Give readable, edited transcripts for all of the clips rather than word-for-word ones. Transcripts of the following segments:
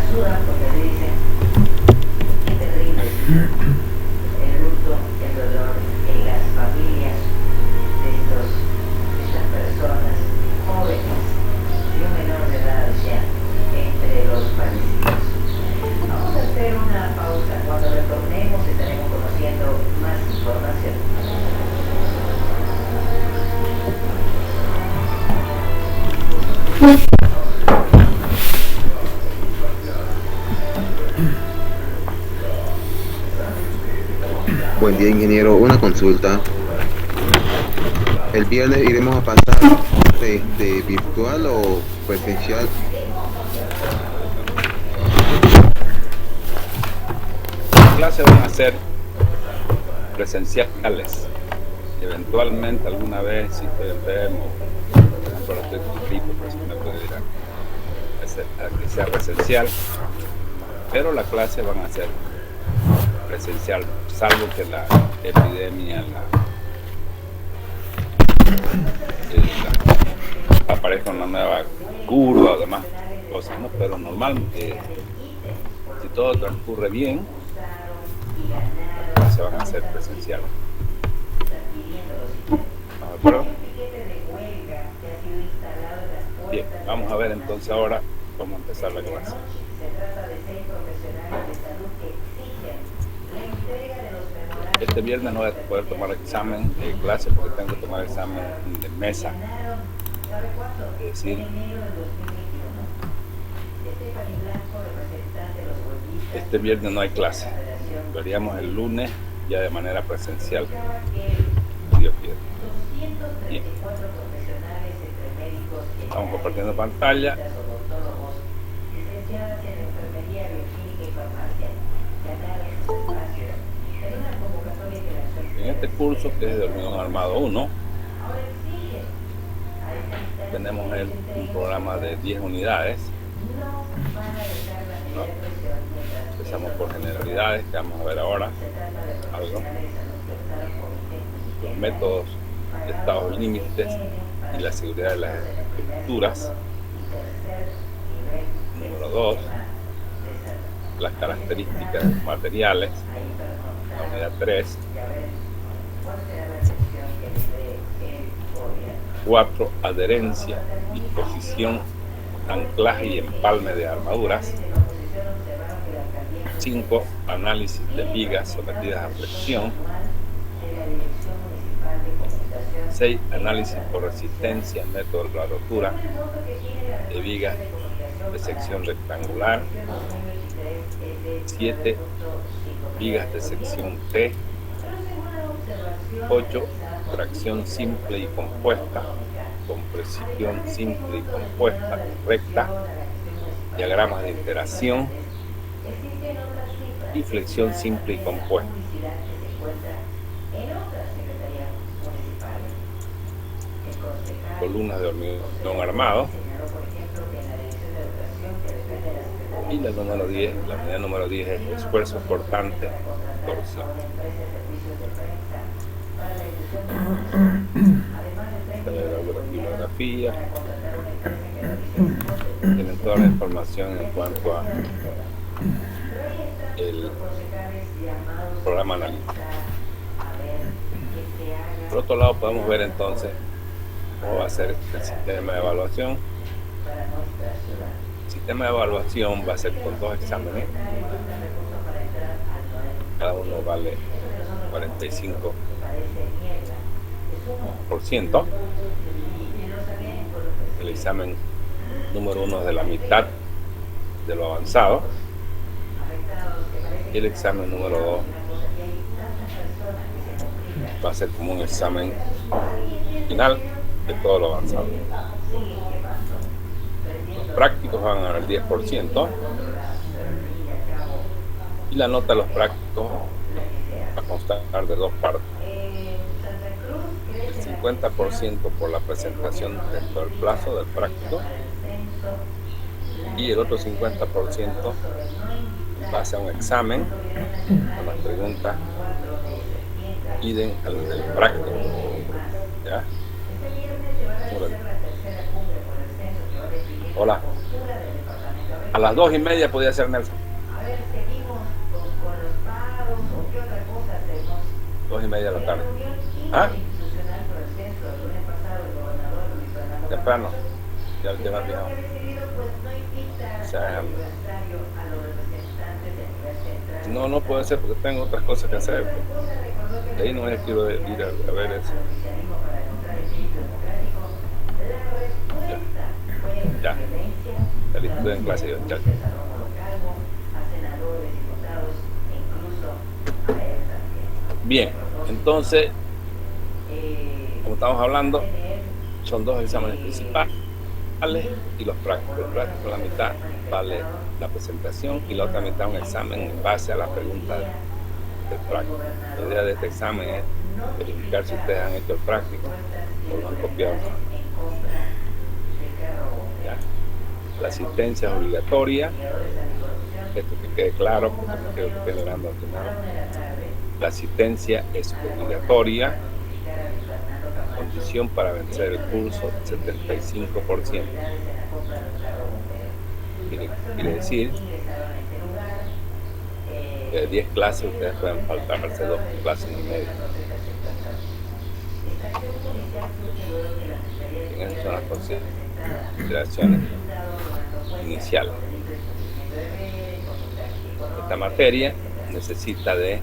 sudan porque dicen qué terrible el luto, el dolor en las familias de estas personas jóvenes y un menor de edad ya entre los fallecidos. Vamos a hacer una pausa. Cuando retornemos estaremos conociendo más información. Buen día, ingeniero. Una consulta. El viernes iremos a pasar de virtual o presencial. Las clases van a ser presenciales. Eventualmente, alguna vez, si estoy enfermo, por ejemplo, ahora estoy con gripe, pues me puedo ir a que sea presencial. Pero las clases van a ser presencial, salvo que la epidemia aparezca una nueva curva o demás cosas, ¿no? Pero normalmente, si todo transcurre bien, se van a hacer presenciales. ¿Estamos de acuerdo? Bien, vamos a ver entonces ahora cómo empezar la clase. Este viernes no voy a poder tomar examen de clase porque tengo que tomar examen de mesa. Es decir, este viernes no hay clase. Lo haríamos el lunes ya de manera presencial. Dios quiere. Bien. Estamos compartiendo pantalla. En este curso, que es de hormigón armado 1, tenemos un programa de 10 unidades. ¿No? Empezamos por generalidades, que vamos a ver ahora algo. Los métodos de estados límites y la seguridad de las estructuras. Número 2, las características de los materiales. La unidad 3. 4, adherencia, disposición, anclaje y empalme de armaduras. 5, análisis de vigas sometidas a presión. 6, análisis por resistencia, método de la rotura de vigas de sección rectangular. 7, vigas de sección T. 8, tracción simple y compuesta, compresión simple y compuesta recta, diagramas de interacción y flexión simple y compuesta. Columnas de hormigón armado. Y la número 10, la unidad número 10 es esfuerzo portante, torsión. La bibliografía. Tienen toda la información en cuanto a el programa analítico. Por otro lado, podemos ver entonces cómo va a ser el sistema de evaluación. El sistema de evaluación va a ser con 2 exámenes. Cada uno vale 45%. El examen número 1 es de la mitad de lo avanzado. Y el examen número 2 va a ser como un examen final de todo lo avanzado. Los prácticos van a ganar el 10% y la nota de los prácticos va a constar de 2 partes. El 50% por la presentación dentro del plazo del práctico y el otro 50% en base a un examen con las preguntas idem al del práctico. ¿Ya? Hola. A las 2:30 podía ser Nelson. A ver, seguimos con los paros o qué otra cosa hacemos. 2:30 de la tarde. ¿Ah? Institucional por el centro, el lunes pasado el gobernador Luis Fernando Temprano. Campos, Ya el tema fijado. que ha decidido pues no invitar O sea, al aniversario a los representantes del nivel central. No, no puede ser porque tengo otras cosas que hacer. De ahí no es quiero ir a ver eso. Ya. Feliz estuve en clase yo, chao. Bien, entonces, como estamos hablando, son 2 exámenes principales y los prácticos. Los prácticos, la mitad vale la presentación y la otra mitad un examen en base a la pregunta del práctico. La idea de este examen es verificar si ustedes han hecho el práctico o lo han copiado. ¿Ya? La asistencia es obligatoria. Esto que quede claro, porque no quiero que quede mirando al final. La asistencia es obligatoria. Condición para vencer el curso, 75%. Quiere decir que de 10 clases ustedes pueden faltarse 2 clases y media. Esas son las consideraciones iniciales. Esta materia necesita de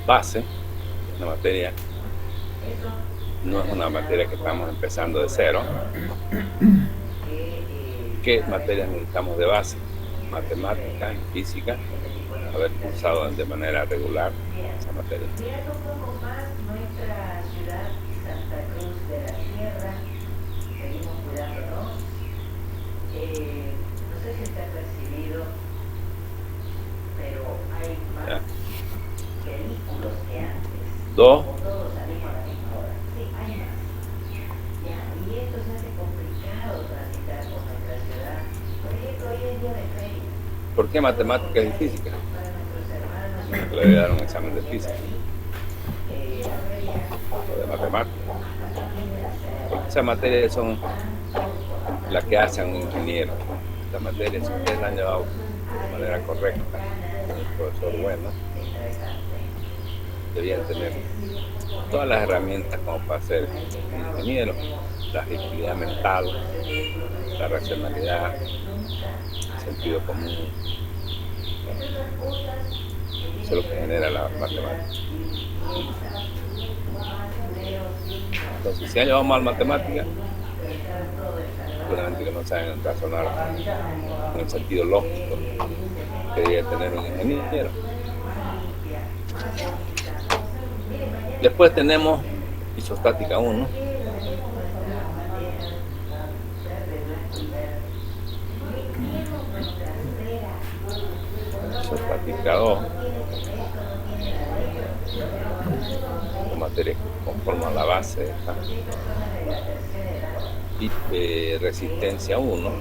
base. La materia no es una materia que estamos empezando de cero. ¿Qué materias necesitamos de base? Matemática y física, haber cursado de manera regular esa materia. Mirando un poco más nuestra ciudad, Santa Cruz de la Sierra, seguimos cuidándonos. No sé si está percibido, pero hay más vehículos que antes. 2. Todos salimos a la misma hora. Sí, hay más. Ya, y esto se hace complicado transitar por nuestra ciudad. Por ejemplo, hoy es día de feria. ¿Por qué matemáticas y física? Le voy a dar un examen de física o de matemáticas, porque esas materias son las que hacen un ingeniero. Estas materias, si ustedes las han llevado de manera correcta, con el profesor bueno, debían tener todas las herramientas como para ser un ingeniero: la agilidad mental, la racionalidad, el sentido común. Eso es lo que genera la matemática. Entonces, si han llevado mal matemática, seguramente que no saben razonar en el sentido lógico que debería tener un ingeniero. Después tenemos isostática 1. Isostática 2. Materia que conforman la base de esta. Y resistencia 1.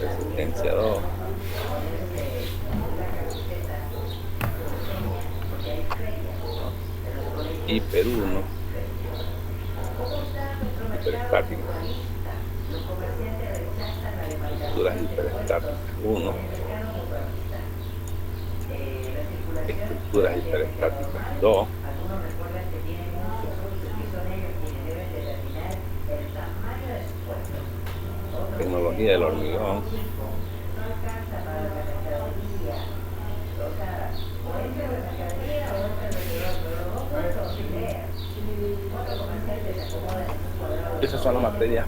Resistencia 2. Hiper 1. Hiperestática. Estructuras hiperestáticas 1. Estructuras hiperestáticas 2. Tecnología del hormigón. Esas son las materias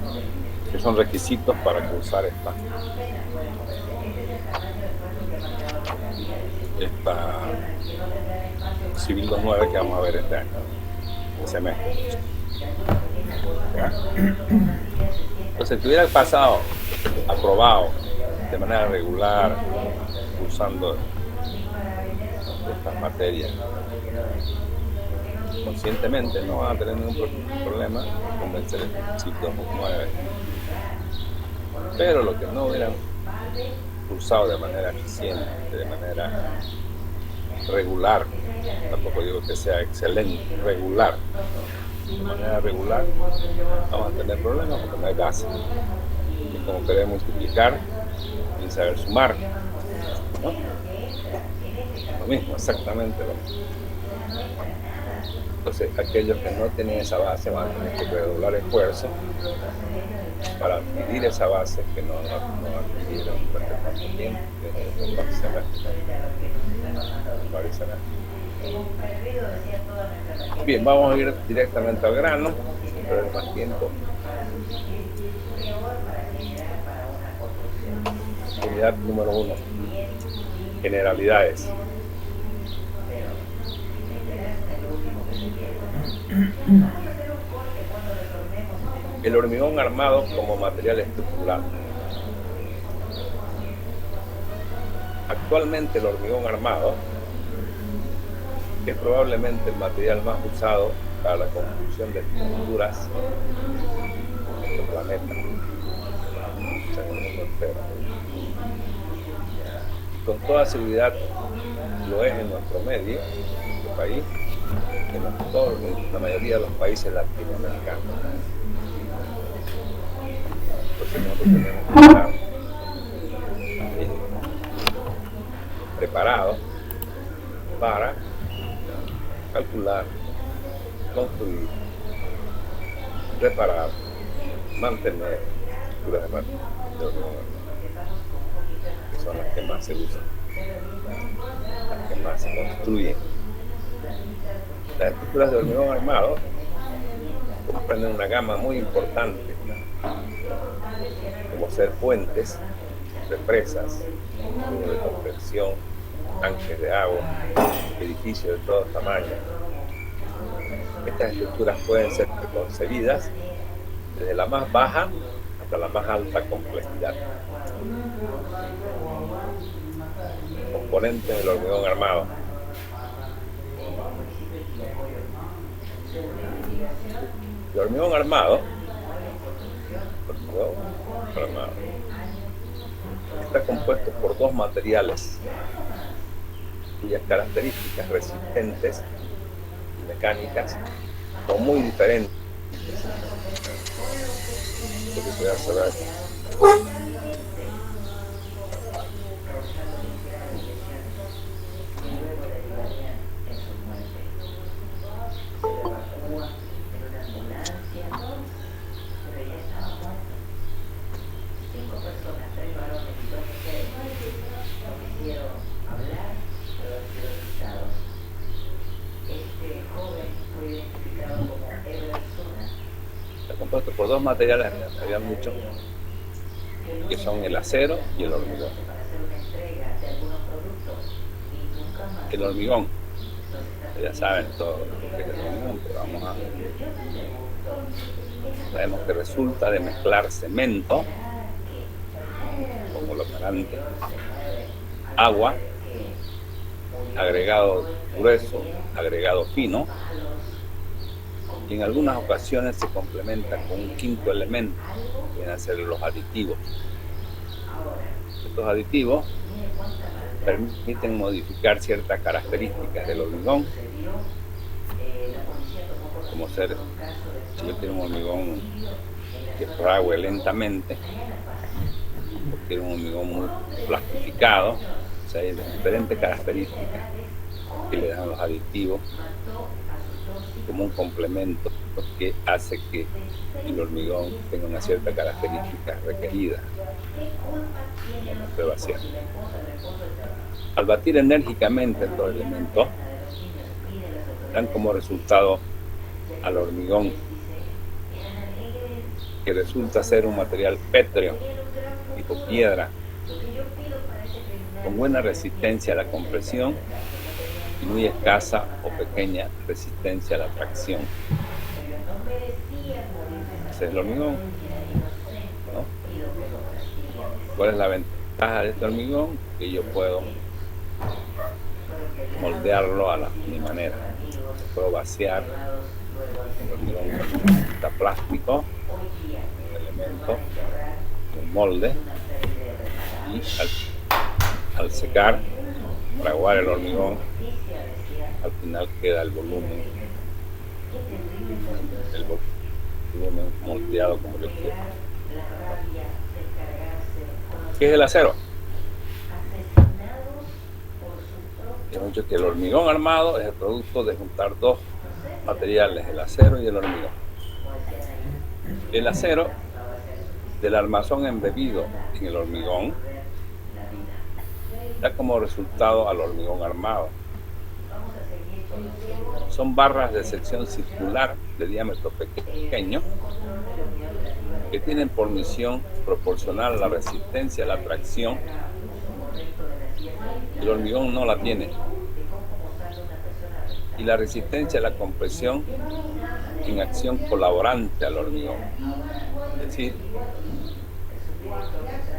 que son requisitos para cursar esta Civil 29 que vamos a ver este año, este semestre. ¿Ya? Entonces, si hubiera pasado, aprobado de manera regular, usando estas materias conscientemente, no van a tener ningún problema con vencer el principio 9. Pero lo que no hubieran usado de manera eficiente, de manera regular, tampoco digo que sea excelente, regular, de manera regular, vamos a tener problemas porque no hay base. Y como queremos multiplicar y saber sumar, ¿no? Lo mismo, exactamente lo mismo. Entonces, aquellos que no tienen esa base van a tener que redoblar esfuerzo para adquirir esa base que no adquirieron durante tanto tiempo, desde varios semestres. Bien, vamos a ir directamente al grano, sin perder más tiempo. Unidad número 1. Generalidades. El hormigón armado como material estructural. Actualmente el hormigón armado es probablemente el material más usado para la construcción de estructuras en nuestro planeta, en el mundo entero. Con toda seguridad lo es en nuestro medio, en nuestro país, en la mayoría de los países latinoamericanos. Entonces nosotros tenemos que estar preparados para calcular, construir, reparar, mantener estructuras de hormigón, que son las que más se usan, las que más se construyen. Las estructuras de hormigón armado comprenden una gama muy importante, como ser puentes, represas, muro de contención, tanques de agua, edificios de todos tamaños. Estas estructuras pueden ser concebidas desde la más baja hasta la más alta complejidad. Componentes del hormigón armado. El hormigón armado está compuesto por dos materiales cuyas características resistentes y mecánicas son muy diferentes. Compuesto por dos materiales, habían dicho, que son el acero y el hormigón. El hormigón, ya saben todo lo que es el hormigón, pero sabemos que resulta de mezclar cemento, como lo antes, agua, agregado grueso, agregado fino, y en algunas ocasiones se complementa con un quinto elemento, que vienen a ser los aditivos. Estos aditivos permiten modificar ciertas características del hormigón, como ser, si yo tengo un hormigón que fragüe lentamente, porque es un hormigón muy plastificado, o sea, hay diferentes características que le dan los aditivos como un complemento que hace que el hormigón tenga una cierta característica requerida en la observación. Al batir enérgicamente estos elementos, dan como resultado al hormigón, que resulta ser un material pétreo, tipo piedra, con buena resistencia a la compresión y muy escasa o pequeña resistencia a la tracción. Ese es el hormigón. ¿Cuál es la ventaja de este hormigón? Que yo puedo moldearlo a mi manera. Puedo vaciar el hormigón está plástico, un elemento, un molde, y al secar, fraguar el hormigón, al final queda el volumen moldeado como yo quiero. ¿Qué es el acero? Hemos dicho que el hormigón armado es el producto de juntar dos materiales, el acero y el hormigón. El acero del armazón embebido en el hormigón da como resultado al hormigón armado. Son barras de sección circular de diámetro pequeño que tienen por misión proporcionar la resistencia a la tracción. El hormigón no la tiene. Y la resistencia a la compresión en acción colaborante al hormigón. Es decir,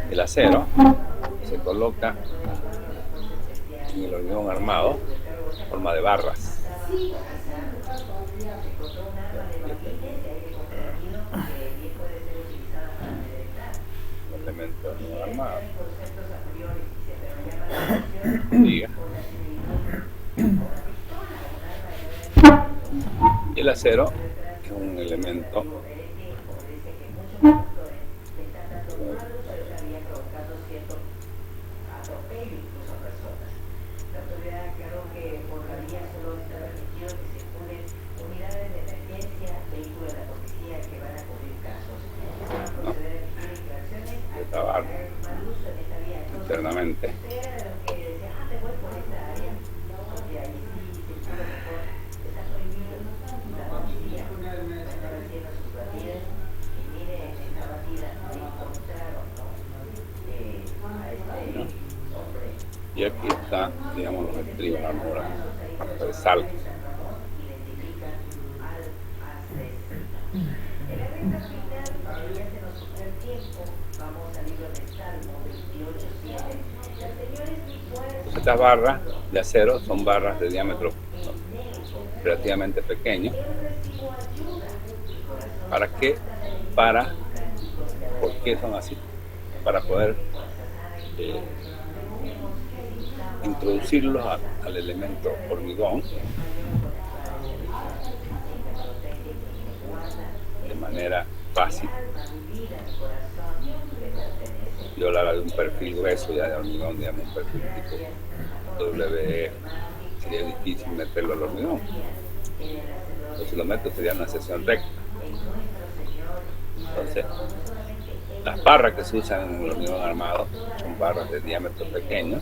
el acero se coloca en el hormigón armado en forma de barras. Elemento armado. Diga. Y el acero es un elemento de trabajar internamente. Y aquí está, digamos, los estribos, la armadura de sal. Estas barras de acero son barras de diámetro relativamente pequeño. ¿Para qué? ¿Por qué son así? Para poder introducirlos al elemento hormigón de manera fácil. Yo hablaba de un perfil grueso ya de hormigón, digamos un perfil tipo WE, sería difícil meterlo al hormigón. Entonces, si lo meto sería una sección recta. Entonces, las barras que se usan en el hormigón armado son barras de diámetro pequeño,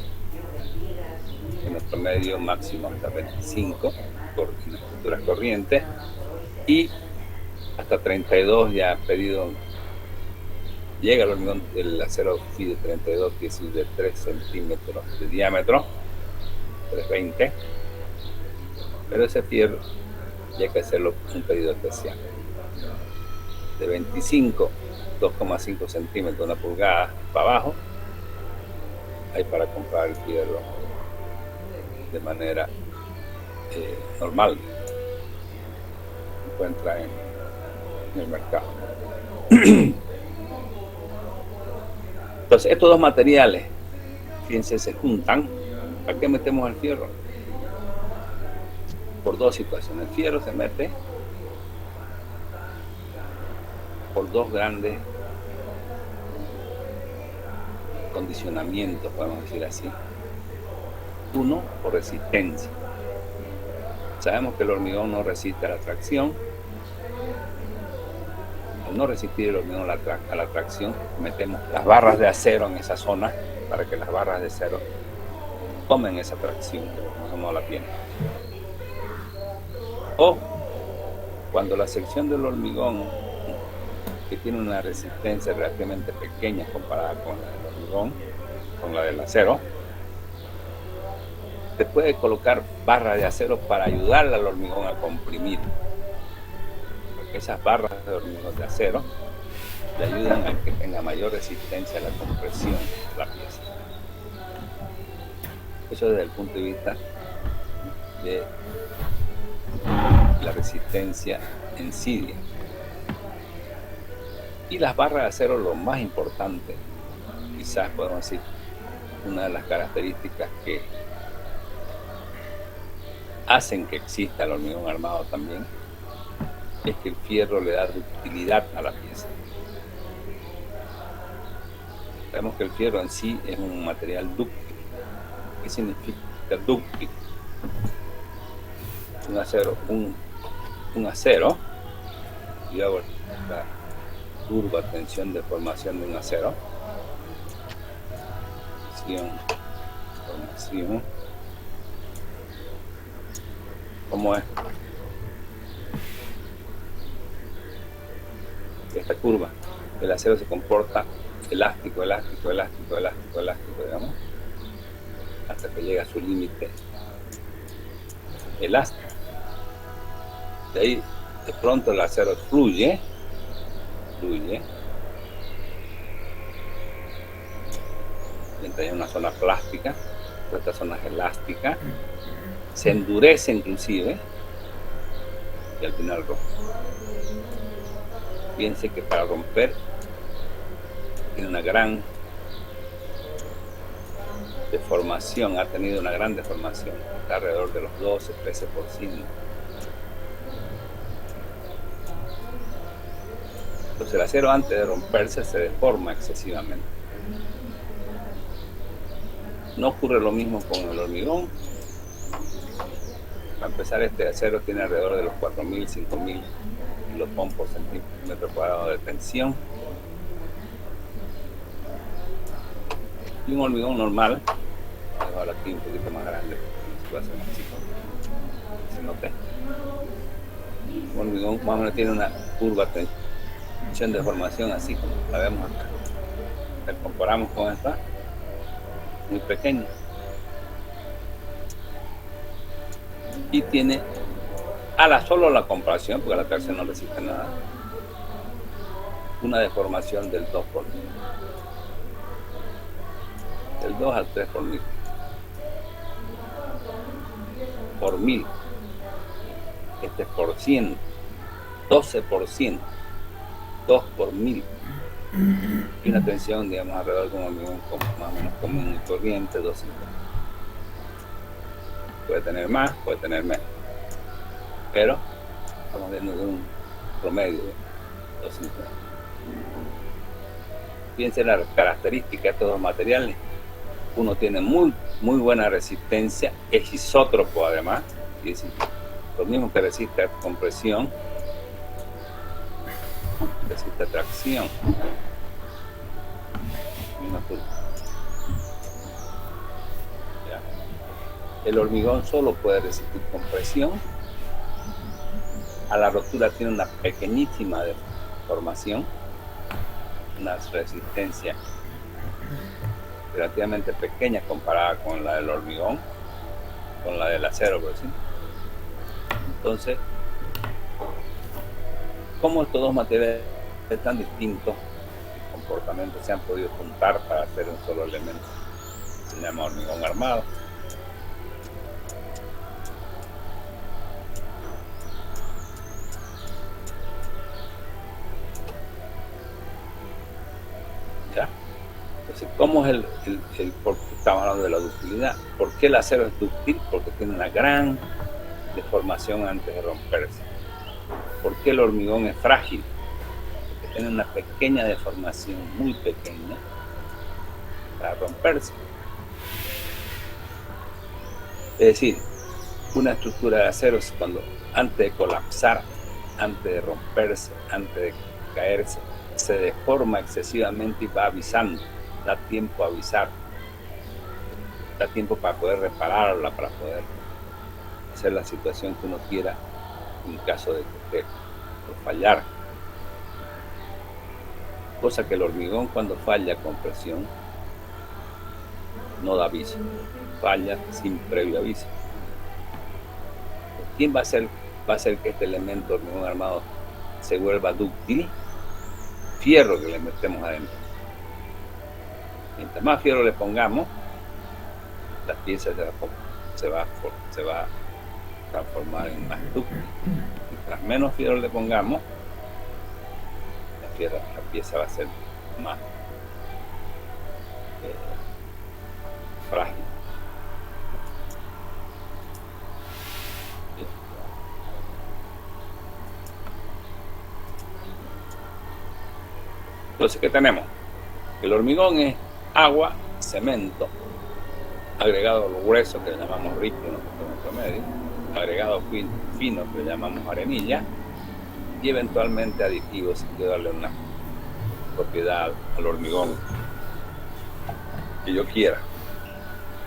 en el promedio máximo hasta 25 en estructuras corrientes, y hasta 32 ya pedido. Llega el hormigón, el acero FIDE 32, que es de 3 centímetros de diámetro, 320, pero ese fierro ya hay que hacerlo un pedido especial. De 25, 2,5 centímetros, una pulgada para abajo, hay para comprar el fierro de manera normal. Se encuentra en el mercado. Entonces, estos dos materiales, fíjense, se juntan. ¿Para qué metemos el fierro? Por dos situaciones. El fierro se mete por dos grandes condicionamientos, podemos decir así. Uno, por resistencia. Sabemos que el hormigón no resiste a la tracción. Al no resistir el hormigón a la tracción, metemos las barras de acero en esa zona para que las barras de acero tomen esa tracción, que el hormigón no la tiene. O cuando la sección del hormigón, que tiene una resistencia relativamente pequeña comparada con la del hormigón, con la del acero, se puede colocar barras de acero para ayudar al hormigón a comprimir. Porque esas barras de hormigón de acero le ayudan a que tenga mayor resistencia a la compresión de la pieza. Eso desde el punto de vista de la resistencia en sí. Y las barras de acero, lo más importante, quizás podemos decir, una de las características que hacen que exista el hormigón armado también, es que el fierro le da ductilidad a la pieza. Sabemos que el fierro en sí es un material dúctil. ¿Qué significa dúctil? Un acero, y hago esta curva, tensión de formación de un acero, formación, ¿cómo es? Esta curva, el acero se comporta elástico, digamos, hasta que llega a su límite elástico. De ahí, de pronto el acero fluye, mientras hay una zona plástica, esta zona es elástica, se endurece inclusive, y al final rompe. Piense que para romper tiene una gran deformación, ha tenido una gran deformación, está alrededor de los 12-13%. Entonces el acero, antes de romperse, se deforma excesivamente. No ocurre lo mismo con el hormigón. Para empezar, este acero tiene alrededor de los 4.000, 5.000 kilopon por centímetro cuadrado de tensión. Y un hormigón normal, ahora aquí un poquito más grande, situación más chica, se note. Un hormigón más o menos tiene una curva de tensión de formación así como la vemos acá. La comparamos con esta, muy pequeña. Y tiene solo la compresión, porque la tracción no resiste nada, una deformación del 2 por 1000. Del 2 al 3 por 1000. Por 1000. Este es por 100. 12%. 2 por 1000. Y una tensión, digamos, alrededor de un hormigón más o menos común y corriente, 250. Puede tener más, puede tener menos. Pero estamos viendo de un promedio de 250. Fíjense las características de estos dos materiales. Uno tiene muy buena resistencia, es isótropo además, es decir, lo mismo que resiste a compresión, resiste a tracción. El hormigón solo puede resistir compresión. A la rotura tiene una pequeñísima deformación, una resistencia relativamente pequeña comparada con la del hormigón, con la del acero, por decir. Entonces, ¿cómo estos dos materiales tan distintos de comportamiento se han podido juntar para hacer un solo elemento? Se llama hormigón armado. ¿Ya? Entonces, ¿cómo es por qué estamos hablando de la ductilidad? ¿Por qué el acero es dúctil? Porque tiene una gran deformación antes de romperse. ¿Por qué el hormigón es frágil? Porque tiene una pequeña deformación, muy pequeña, para romperse. Es decir, una estructura de acero es cuando antes de colapsar, antes de romperse, antes de caerse, se deforma excesivamente y va avisando. Da tiempo a avisar, da tiempo para poder repararla, para poder hacer la situación que uno quiera en caso de que esté por fallar. Cosa que el hormigón, cuando falla con presión, no da aviso, falla sin previo aviso. ¿Quién va a hacer que este elemento hormigón armado se vuelva dúctil? fierro que le metemos adentro. Mientras más fierro le pongamos, las piezas se va a transformar en más dúctil. Mientras menos fierro le pongamos, la pieza va a ser más frágil. Entonces, ¿qué tenemos? El hormigón es agua, cemento, agregado a los gruesos que le llamamos ripio en nuestro medio, agregado fino que le llamamos arenilla, y eventualmente aditivos si quiero darle una propiedad al hormigón que yo quiera,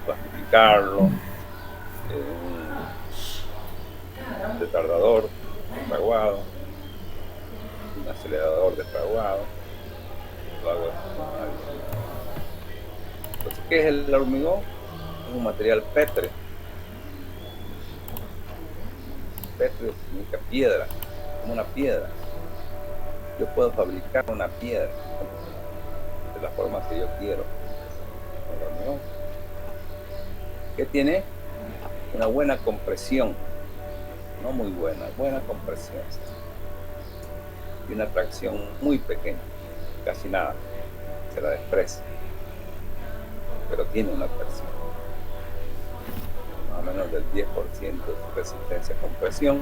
plastificarlo, un retardador desfraguado, un acelerador desfraguado. Lo hago. Entonces, ¿qué es el hormigón? Es un material pétreo. Pétreo significa piedra, como una piedra. Yo puedo fabricar una piedra de la forma que yo quiero. El hormigón, que tiene una buena compresión, no muy buena, buena compresión, y una tracción muy pequeña, casi nada, se la desprecia, pero tiene una tracción más o menos del 10% de su resistencia a compresión.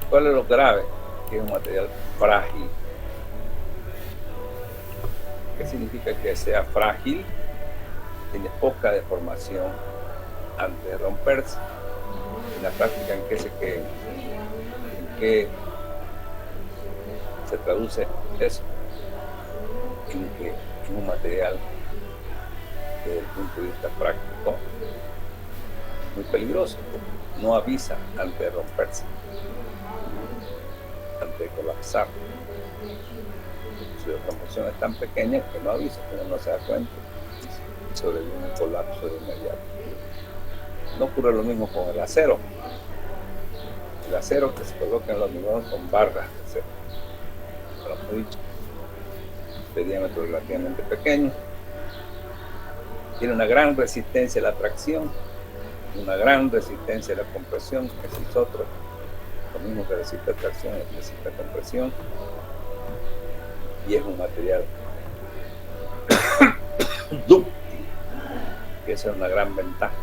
¿Cuál es lo grave? Que es un material frágil. ¿Qué significa que sea frágil? Tiene poca deformación antes de romperse. En la práctica, ¿en qué se traduce eso? En que es un material desde el punto de vista práctico muy peligroso, no avisa antes de romperse, antes de colapsar. Su deformación es tan pequeña que no avisa, que uno no se da cuenta, sobre un colapso de inmediato. No ocurre lo mismo con el acero. El acero que se coloca en los hormigón con barras de acero, como he dicho, de diámetro relativamente pequeño, tiene una gran resistencia a la tracción, una gran resistencia a la compresión. Ese es otro, lo mismo que resiste tracción y resiste compresión, y es un material dúctil, que esa es una gran ventaja.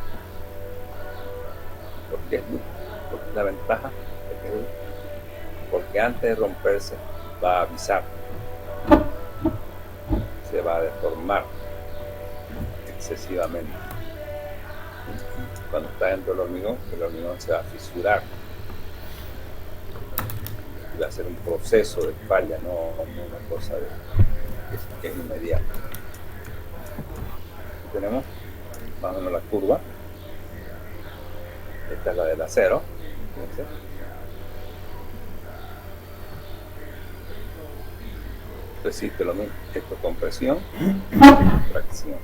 ¿Por qué es dúctil? Porque la ventaja es que es dúctil, porque antes de romperse va a avisar, se va a deformar excesivamente. Cuando está dentro del hormigón, el hormigón se va a fisurar y va a ser un proceso de falla, no una cosa que es inmediata. Aquí tenemos más o menos la curva. Esta es la del acero. Fíjense. Resiste lo mismo, esto compresión, tracción,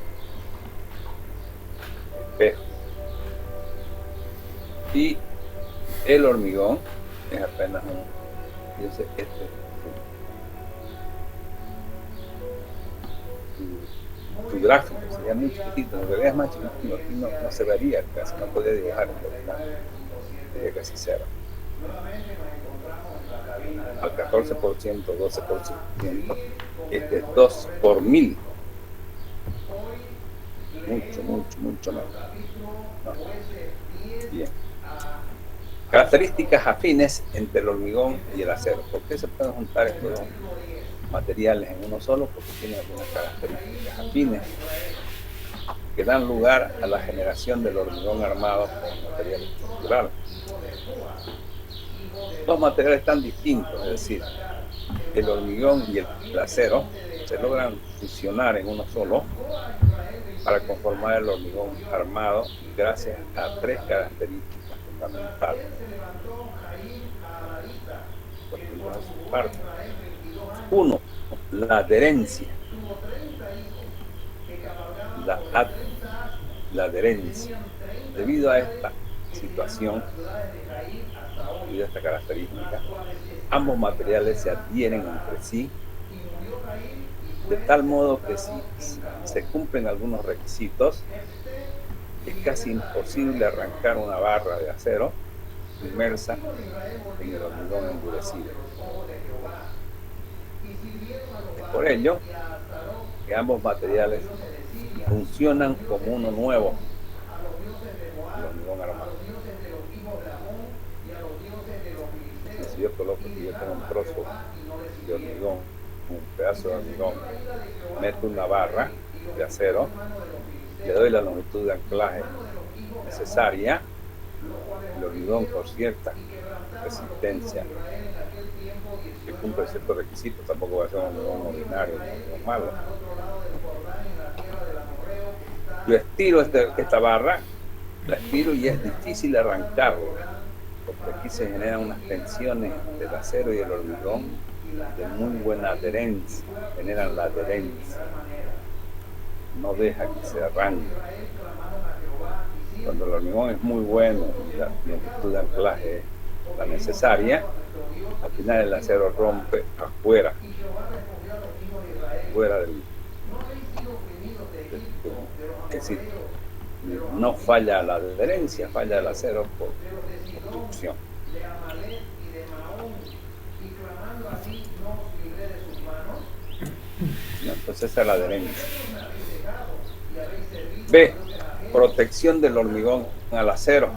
espejo. Y el hormigón es apenas fíjense, tu gráfico sería muy chiquitito, en realidad es más chiquitito, aquí no se vería casi, no podría dibujar en realidad, sería casi cero. Al 14%, 12%, este es 2 por 1000. Mucho más. No. Bien. Características afines entre el hormigón y el acero. ¿Por qué se pueden juntar estos dos materiales en uno solo? Porque tienen algunas características afines que dan lugar a la generación del hormigón armado como material estructural. Dos materiales tan distintos, es decir, el hormigón y el acero, se logran fusionar en uno solo para conformar el hormigón armado gracias a tres características fundamentales. Uno, la adherencia. La adherencia. Debido a esta situación y de esta característica, ambos materiales se adhieren entre sí de tal modo que si se cumplen algunos requisitos, es casi imposible arrancar una barra de acero inmersa en el hormigón endurecido. Es por ello que ambos materiales funcionan como uno nuevo, el hormigón armado. Si yo coloco que yo tengo un trozo de hormigón, un pedazo de hormigón, meto una barra de acero, le doy la longitud de anclaje necesaria, el hormigón por cierta resistencia que cumple ciertos requisitos, tampoco va a ser un hormigón ordinario, no malo. Yo estiro esta barra, la estiro y es difícil arrancarlo, porque aquí se generan unas tensiones del acero y el hormigón de muy buena adherencia, generan la adherencia, no deja que se arranque. Cuando el hormigón es muy bueno y la longitud de anclaje es la necesaria, al final el acero rompe afuera del es decir, no falla la adherencia, falla el acero por obstrucción. Entonces esa es la adherencia. B. Protección del hormigón al acero.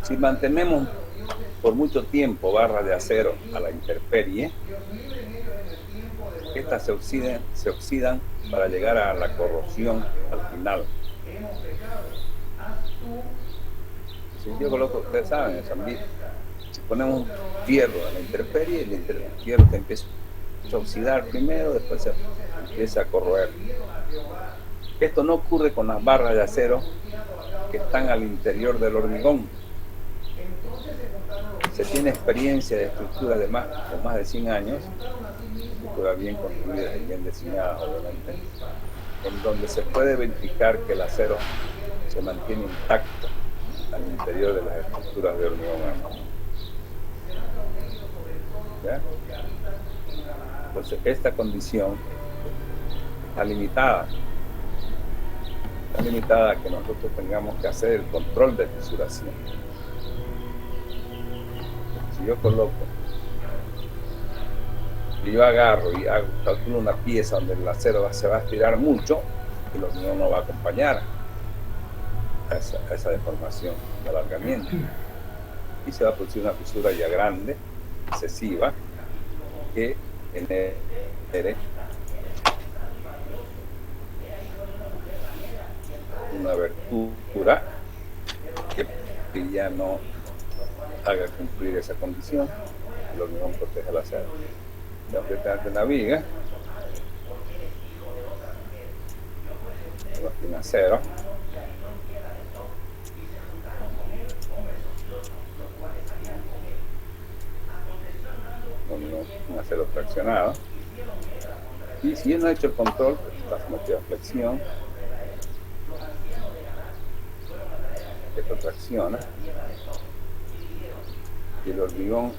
Si mantenemos por mucho tiempo barras de acero a la intemperie, estas se oxidan para llegar a la corrosión al final. Si yo coloco, ustedes saben, si ponemos un fierro a la intemperie, el fierro se empieza a oxidar primero, después se empieza a corroer. Esto no ocurre con las barras de acero que están al interior del hormigón. Se tiene experiencia de estructuras con más de 100 años, estructuras bien construidas y bien diseñadas, obviamente, en donde se puede verificar que el acero se mantiene intacto al interior de las estructuras de hormigón armado. ¿Ya? Entonces, esta condición está limitada a que nosotros tengamos que hacer el control de fisuración. Si yo coloco y yo agarro y calculo una pieza donde el acero se va a estirar mucho, el hormigón no va a acompañar a esa deformación de alargamiento y se va a producir una fisura ya grande, excesiva, que genere una abertura que ya no haga cumplir esa condición. El hormigón protege el acero. Ya apretarte una viga, un acero, un acero fraccionado, y si yo no he hecho el control, está sometida a flexión, esto tracciona y el hormigón,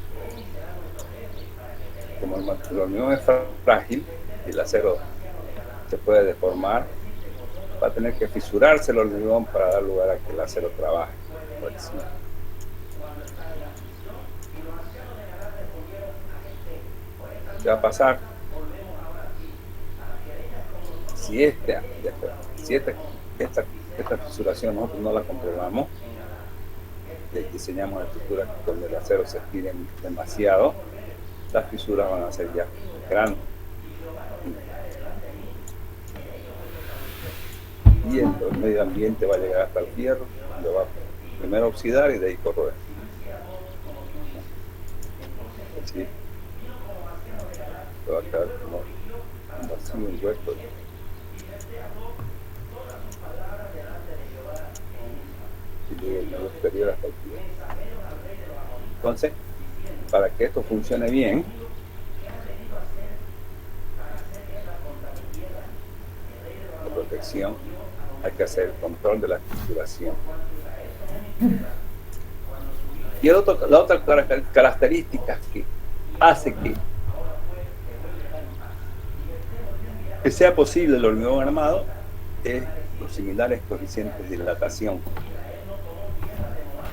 como el hormigón es frágil y el acero se puede deformar, va a tener que fisurarse el hormigón para dar lugar a que el acero trabaje por encima. ¿Qué va a pasar? Si esta fisuración nosotros no la controlamos, diseñamos estructuras donde el acero se estire demasiado, las fisuras van a ser ya grandes. Y el medio ambiente va a llegar hasta el fierro, lo va a primero oxidar y de ahí corroer. ¿Sí? Se va a quedar como un vacío, un hueco. Y luego el medio exterior hasta el fierro. Entonces, para que esto funcione bien, la protección, hay que hacer el control de la fisuración. Y la otra característica que hace que Que sea posible el hormigón armado es los similares coeficientes de dilatación.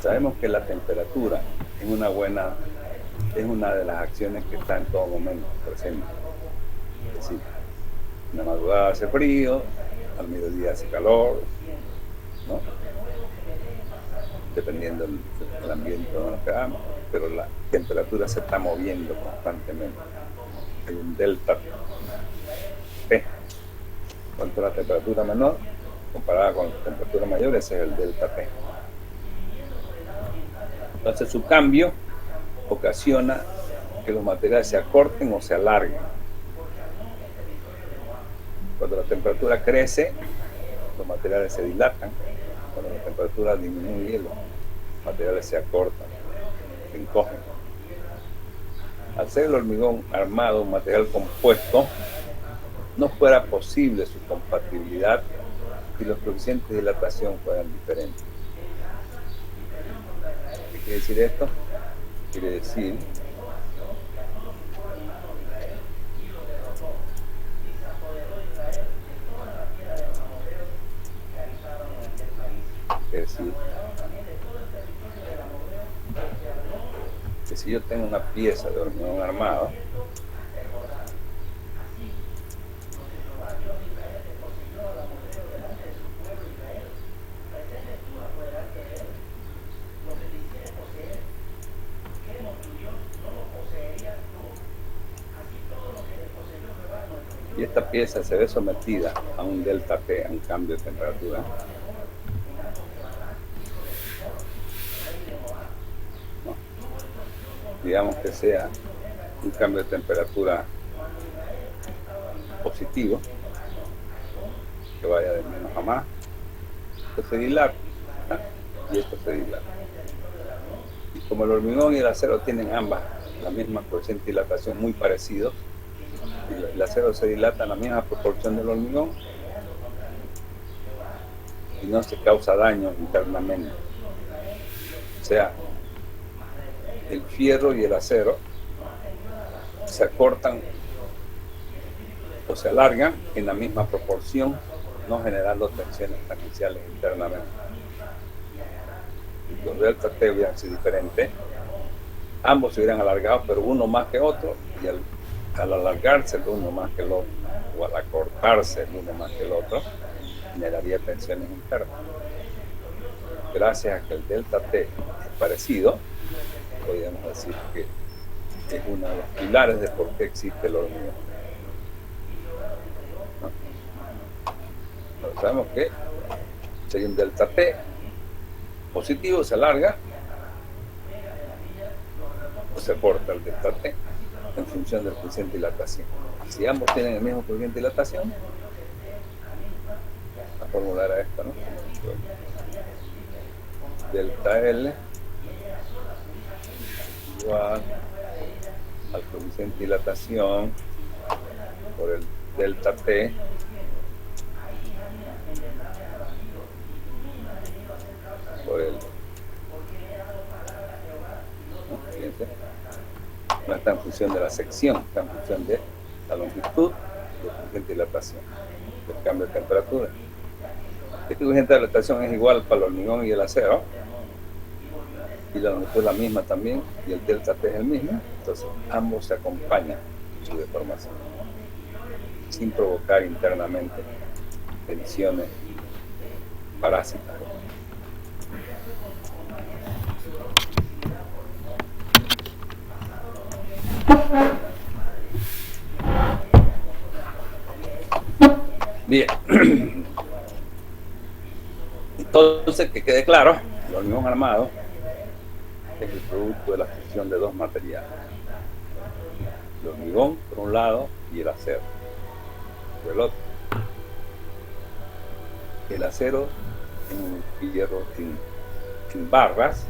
Sabemos que la temperatura es una de las acciones que está en todo momento presente. Es decir, en la madrugada hace frío, al mediodía hace calor, ¿no? Dependiendo del ambiente donde nos quedamos, pero la temperatura se está moviendo constantemente. Hay un delta P. Cuanto a la temperatura menor, comparada con la temperatura mayor, ese es el delta P. Entonces su cambio ocasiona que los materiales se acorten o se alarguen. Cuando la temperatura crece, los materiales se dilatan. Cuando la temperatura disminuye, los materiales se acortan, se encogen. Al ser el hormigón armado un material compuesto, no fuera posible su compatibilidad y los coeficientes de dilatación fueran diferentes. ¿Qué quiere decir esto? Quiere decir que si yo tengo una pieza de hormigón armado, y esta pieza se ve sometida a un delta P, a un cambio de temperatura, digamos que sea un cambio de temperatura positivo, que vaya de menos a más, esto se dilata, y esto se dilata. Y como el hormigón y el acero tienen ambas la misma coeficiente de dilatación muy parecidos, el acero se dilata en la misma proporción del hormigón y no se causa daño internamente. O sea, el fierro y el acero se acortan o se alargan en la misma proporción, no generando tensiones tangenciales internamente. Los delta T hubieran sido diferentes, ambos se hubieran alargado, pero uno más que otro, y al alargarse el uno más que el otro, o al acortarse el uno más que el otro, generaría tensiones internas. Gracias a que el delta T es parecido, podríamos decir que es uno de los pilares de por qué existe el hormigón. Pero sabemos que si hay un delta T positivo, se alarga o se corta el delta T en función del coeficiente de dilatación. Si ambos tienen el mismo coeficiente de dilatación, la fórmula era esta, ¿no? Delta L igual al coeficiente de dilatación por el delta T por el, fíjense, no está en función de la sección, está en función de la longitud del coeficiente de dilatación, del cambio de temperatura. Este coeficiente de dilatación es igual para el hormigón y el acero, y la longitud es la misma también, y el delta T es el mismo, entonces ambos se acompañan en su deformación, sin provocar internamente tensiones parásitas. Bien, entonces que quede claro, el hormigón armado es el producto de la fusión de dos materiales, el hormigón por un lado y el acero por el otro. El acero es un fierro en barras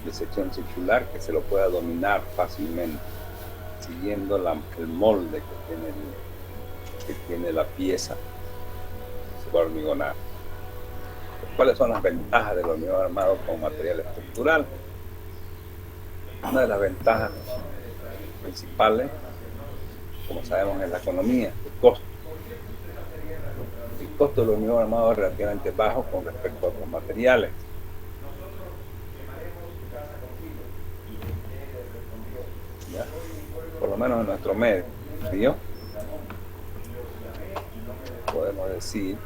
de sección circular que se lo pueda dominar fácilmente siguiendo el molde que tiene la pieza que se va a hormigonar. ¿Cuáles son las ventajas del hormigón armado como material estructural? Una de las ventajas principales como sabemos en la economía, el costo. El costo del hormigón armado es relativamente bajo con respecto a otros materiales. ¿Ya? Por lo menos en nuestro medio, podemos decir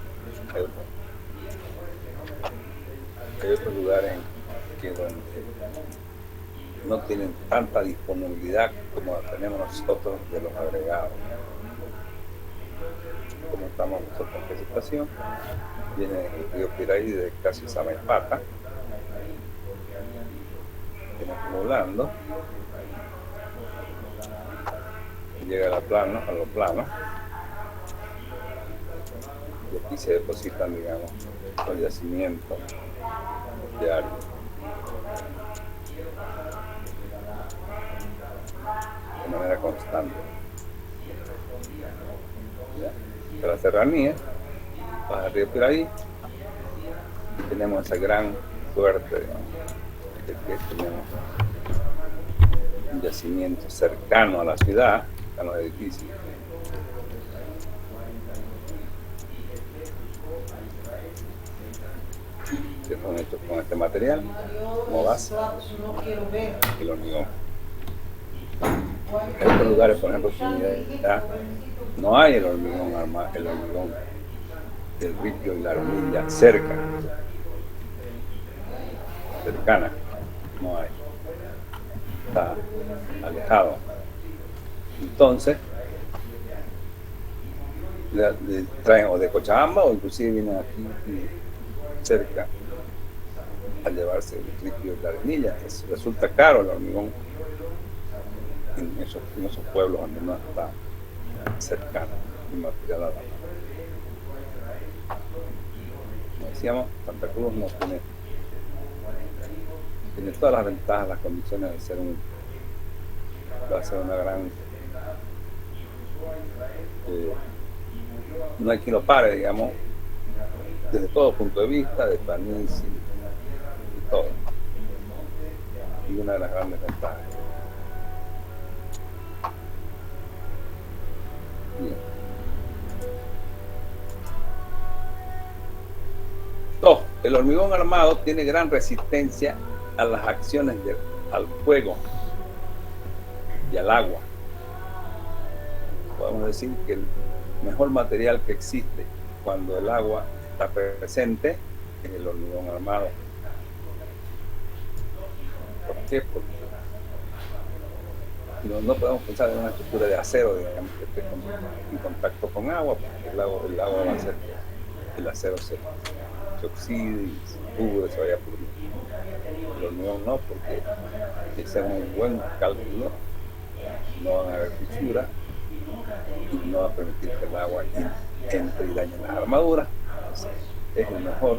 que hay otros lugares que donde no tienen tanta disponibilidad como tenemos nosotros de los agregados. Como estamos nosotros en esta situación, viene el río Piraí de casi Samaipata, viene acumulando, llega a los planos, y aquí se depositan, digamos, los yacimientos de área. De manera constante. ¿Ya? De la serranía, baja el río Piraí, y tenemos esa gran suerte, digamos, de que tenemos un yacimiento cercano a la ciudad, a los edificios. Que son hechos con este material, como base, el hormigón. En otros lugares, por ejemplo, ya no hay el hormigón armado, el hormigón del ripio y la armilla cercana, no hay, está alejado. Entonces, le traen o de Cochabamba o inclusive vienen aquí cerca a llevarse el ripio y la armilla. Resulta caro el hormigón en esos pueblos donde no está cercano el material a la mano. Como decíamos, Santa Cruz no tiene todas las ventajas, las condiciones de ser va a ser una gran no hay quien lo pare, digamos, desde todo punto de vista, de planicie y todo. Y una de las grandes ventajas. Bien. Dos, el hormigón armado tiene gran resistencia a las acciones al fuego y al agua. Podemos decir que el mejor material que existe cuando el agua está presente es el hormigón armado. ¿Por qué? Porque no podemos pensar en una estructura de acero, digamos, que esté en contacto con agua, porque el agua va a hacer que el acero se oxide y se pudre, se vaya a pudrir. El hormigón no, porque hay que hacer un buen cálculo, no van a haber fisuras y no va a permitir que el agua entre y dañe las armaduras. Entonces, es el mejor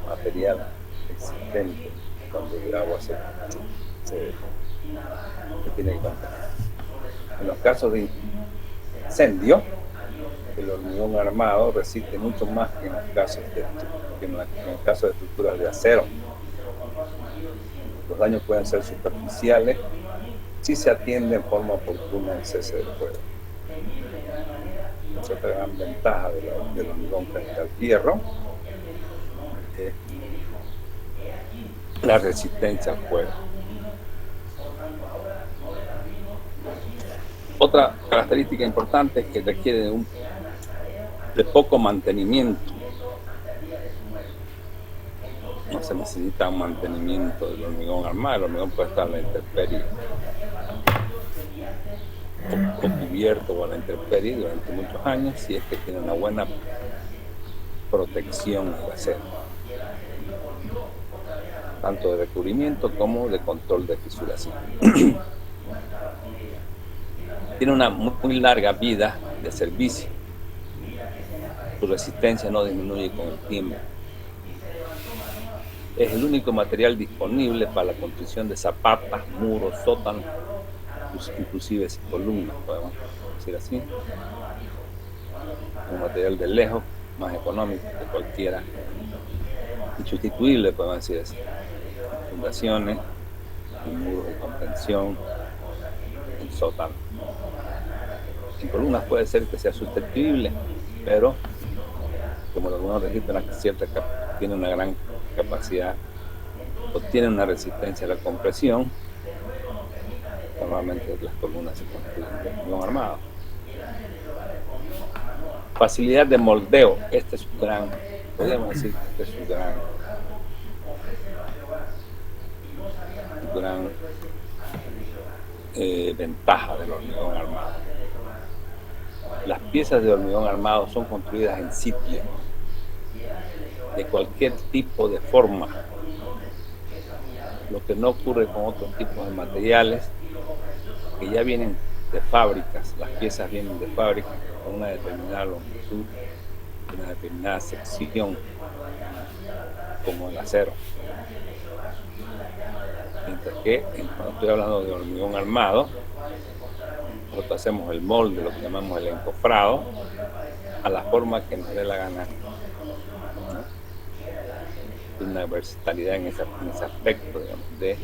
material existente cuando el agua se tiene que contener. En los casos de incendio, el hormigón armado resiste mucho más que en el caso de estructuras de acero. Los daños pueden ser superficiales si se atiende en forma oportuna el cese del fuego. Es otra gran ventaja del hormigón frente al hierro, es la resistencia al fuego. Otra característica importante es que requiere de poco mantenimiento. No se necesita un mantenimiento del hormigón armado. El hormigón puede estar a la intemperie o cubierto o a la intemperie durante muchos años si es que tiene una buena protección al acero, tanto de recubrimiento como de control de fisuración. Tiene una muy larga vida de servicio. Su resistencia no disminuye con el tiempo. Es el único material disponible para la construcción de zapatas, muros, sótanos, inclusive columnas, podemos decir así. Un material de lejos más económico que cualquiera, insustituible, podemos decir así. Fundaciones, en muros de contención, en sótanos. En columnas puede ser que sea susceptible, pero como los hormigones registran tiene una gran capacidad o tiene una resistencia a la compresión, normalmente las columnas se construyen de hormigón armado. Facilidad de moldeo, este es un gran, podríamos decir que este es un gran ventaja del hormigón armado. Las piezas de hormigón armado son construidas en sitio, de cualquier tipo de forma, lo que no ocurre con otros tipos de materiales que ya vienen de fábricas. Las piezas vienen de fábrica con una determinada longitud, una determinada sección, como el acero. Mientras que cuando estoy hablando de hormigón armado, nosotros hacemos el molde, lo que llamamos el encofrado, a la forma que nos dé la gana, ¿no? Una versatilidad en ese aspecto, digamos, de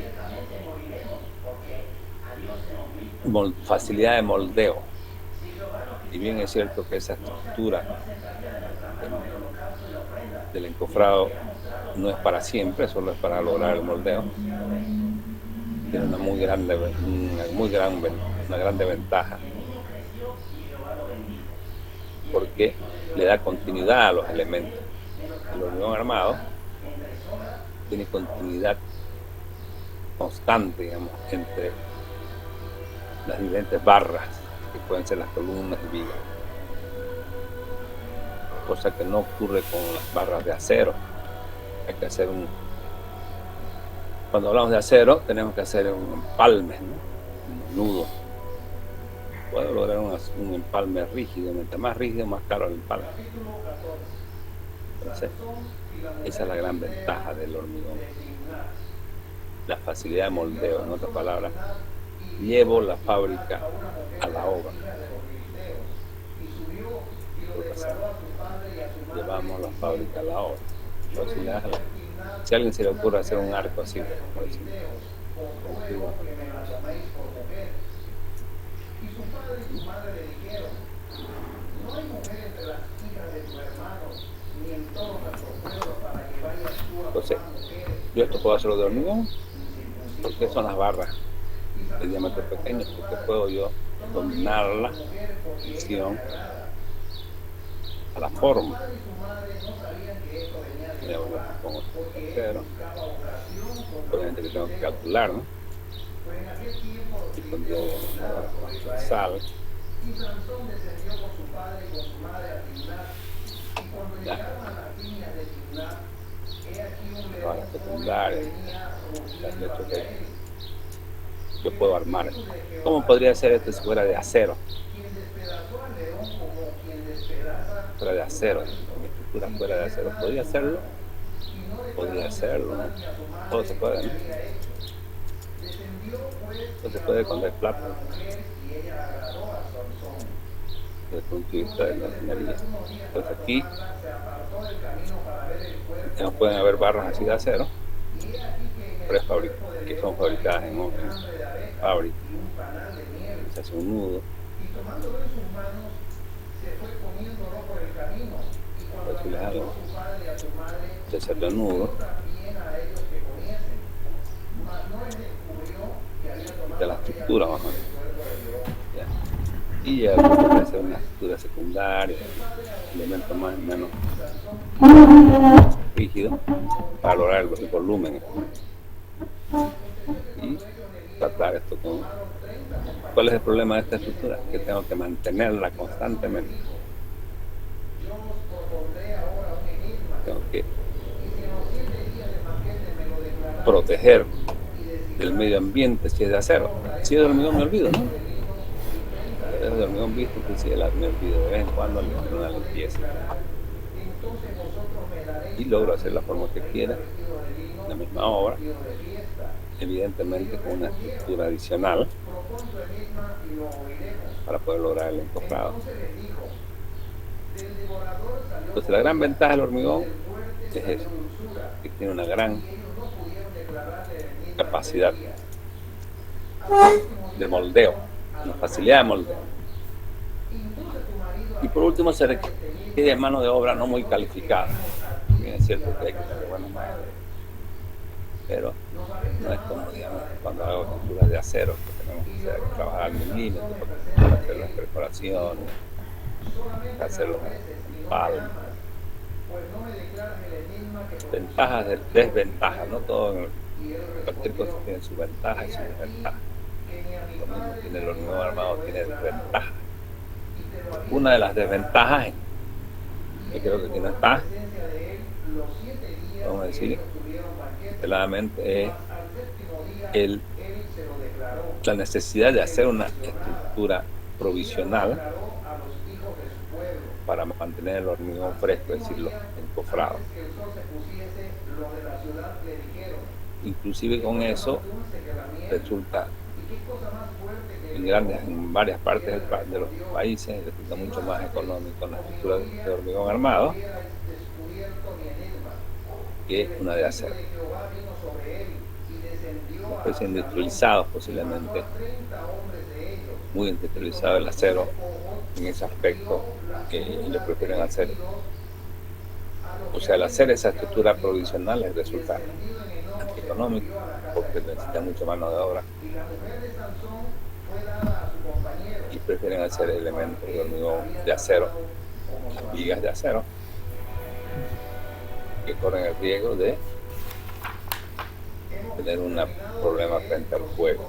facilidad de moldeo. Y bien es cierto que esa estructura del encofrado no es para siempre, solo es para lograr el moldeo. Tiene una grande ventaja, porque le da continuidad a los elementos. El hormigón armado tiene continuidad constante, digamos, entre las diferentes barras que pueden ser las columnas y vigas, cosa que no ocurre con las barras de acero. Hay que hacer cuando hablamos de acero tenemos que hacer un empalme, ¿no? Un nudo. Puedo lograr un empalme rígido, mientras más rígido más caro el empalme. Entonces, esa es la gran ventaja del hormigón, la facilidad de moldeo. En otras palabras, llevo la fábrica a la obra. Llevamos la fábrica a la obra. Si a alguien se le ocurre hacer un arco así, por ejemplo, entonces, yo esto puedo hacerlo de hormigón, porque son las barras de diámetro pequeño, porque puedo yo dominar la función a la forma. Obviamente que tengo que calcular, ¿no? Y pondría sal. Ahora secundaria. Yo puedo armar esto. ¿Cómo podría ser esto si fuera de acero? Fuera de acero, mi estructura fuera de acero. ¿Podría hacerlo? Podría hacerlo, ¿no? Todo se puede, ¿no? Todo se puede cuando hay plata. Desde el punto de vista de la ingeniería. Entonces aquí ya no pueden haber barras así de acero que son fabricadas en fábrica. Se hace un nudo. Si les hago, se hace el nudo. De la estructura más o menos. Y ya puede ser una estructura secundaria, elemento más o menos rígido para lograr el volumen y tratar esto con. ¿Cuál es el problema de esta estructura? Que tengo que mantenerla constantemente. Tengo que proteger del medio ambiente si es de acero. Si es de hormigón me olvido, ¿no? Si es de hormigón visto, que si me olvido de vez en cuando le hago una limpieza. Y logro hacer la forma que quiera, la misma obra, evidentemente con una estructura adicional para poder lograr el encofrado. Entonces la gran ventaja del hormigón es eso, que tiene una gran capacidad de moldeo, una facilidad de moldeo. Y por último, se requiere mano de obra no muy calificada. Bien, es cierto que hay que tener buenos maestros, pero no es como, digamos, cuando hago estructuras de acero, que tenemos que trabajar al milímetro para hacer las perforaciones, hacer los palmas. Ventajas, desventajas, no todo, cualquier cosa tiene su ventaja y su desventaja. Lo mismo tiene el hormigón armado, tiene desventajas. Una de las desventajas, que creo que aquí no está, vamos a decir, claramente, es la necesidad de hacer una estructura provisional para mantener el hormigón fresco, es decir, los encofrados. Inclusive con eso resulta en varias partes de los países resulta mucho más económico la estructura de hormigón armado que una de acero. Después industrializados posiblemente, muy industrializado el acero en ese aspecto, que ellos prefieren hacer. O sea, al hacer esa estructura provisional les resulta económico porque necesita mucha mano de obra y prefieren hacer elementos de hormigón de acero, vigas de acero, que corren el riesgo de tener un problema frente al fuego.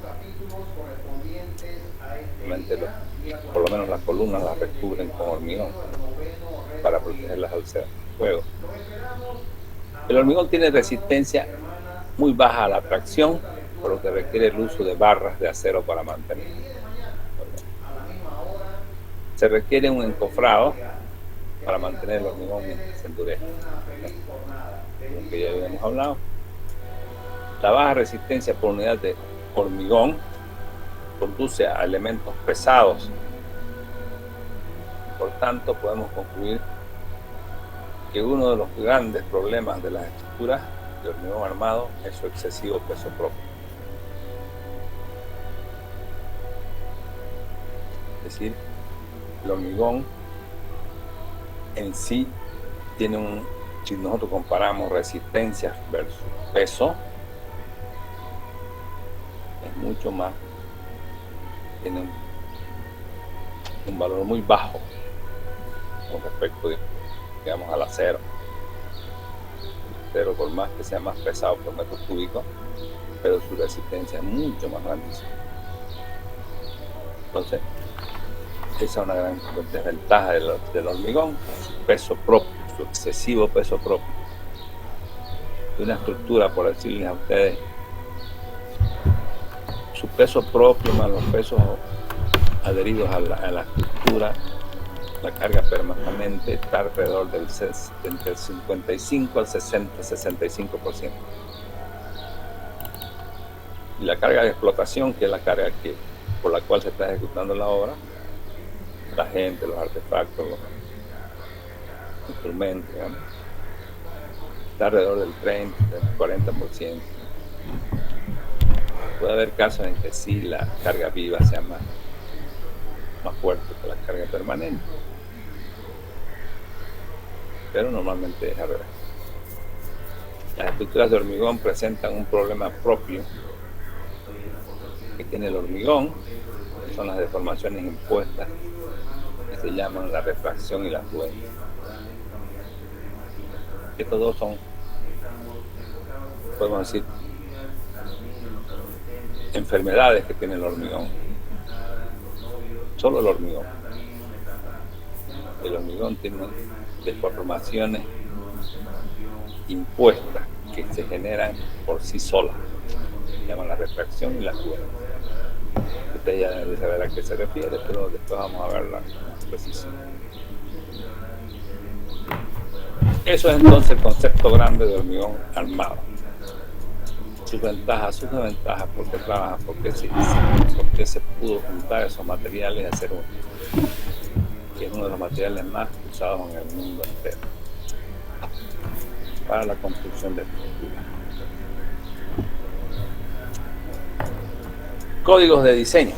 Por lo menos las columnas las recubren con hormigón para protegerlas al fuego. El hormigón tiene resistencia muy baja a la tracción, por lo que requiere el uso de barras de acero para mantener. Se requiere un encofrado para mantener el hormigón mientras se endurece, lo que ya habíamos hablado. La baja resistencia por unidad de hormigón conduce a elementos pesados. Por tanto, podemos concluir que uno de los grandes problemas de las estructuras de hormigón armado es su excesivo peso propio. Es decir, el hormigón en sí tiene si nosotros comparamos resistencia versus peso, es mucho más, tiene un valor muy bajo con respecto, digamos, al acero. Pero por más que sea más pesado por metro cúbico, pero su resistencia es mucho más grandísima. Entonces, esa es una gran desventaja del hormigón, su peso propio, su excesivo peso propio. Y una estructura, por decirles a ustedes, su peso propio más los pesos adheridos a la estructura, la carga permanente está alrededor del entre el 55 al 60-65%. Y la carga de explotación, que es la carga por la cual se está ejecutando la obra, la gente, los artefactos, los instrumentos, digamos, está alrededor del 30, del 40%. Puede haber casos en que sí la carga viva sea más fuerte que la carga permanente, pero normalmente es al revés. Las estructuras de hormigón presentan un problema propio que tiene el hormigón, que son las deformaciones impuestas, que se llaman la refracción y la afluencia. Estos dos son, podemos decir, enfermedades que tiene el hormigón. Solo el hormigón. El hormigón tiene deformaciones impuestas que se generan por sí solas. Se llama la refracción y la afluencia. Usted ya debe saber a qué se refiere, pero después vamos a verla más precisa. Eso es entonces el concepto grande de hormigón armado. Sus ventajas, sus desventajas, por qué trabaja, por qué se pudo juntar esos materiales y hacer uno, que es uno de los materiales más usados en el mundo entero para la construcción de estructuras. Códigos de diseño.